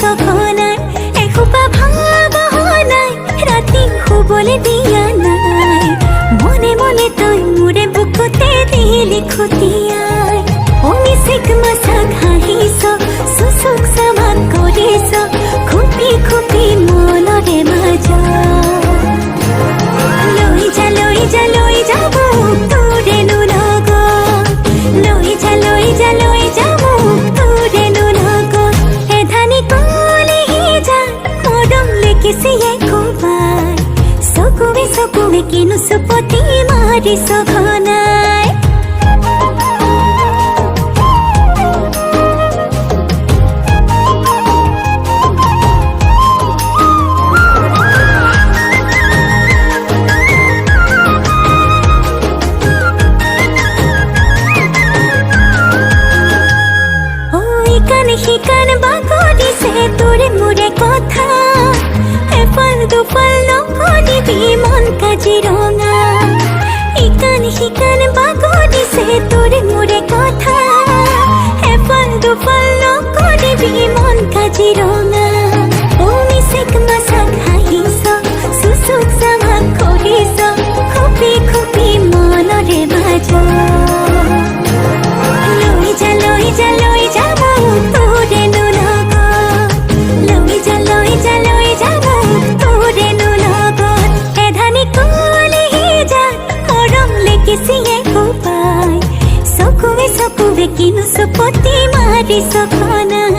সঘনাই এসোপা ভাবনাই ৰাতি শুবলৈ দিয়া নাই মনে মনে তই মোৰে বুকুতে দিলি খুটিয়াই অনিচিক মাছাক হাঁহিছ চুচুক চামাক কৰিছ খুপি খুপি মনৰে মাজত লৈ যা মোক তোৰেনো লগত লৈ যা মোক তোৰেনো লগত এধানি কলিহি যা মৰম লিখিছিয়ে কোবাই চকুৱে কিনো চুপতি মাৰিছ ঘনাই শিকান বাগৰিছে তোৰে মোৰে কথা এফাল দুফাল নকৰিবি মন কাজিৰঙা শিকান বাগৰিছে তোৰে মোৰে কথা এফাল দুফাল নকৰিবি মন কাজিৰঙা অমিচিক মাছাক হাঁহিছ চুচুক চামাক কৰিছ খুপি খুপি মনৰে মাজত লৈ যা মোক তোৰেনো লগত লৈ যা মোক তোৰেনো লগত এধানি কলিহি যা মৰম লিখিছিয়ে কোবাই চকুৱে কিনো চুপতি মাৰিছ ঘনাই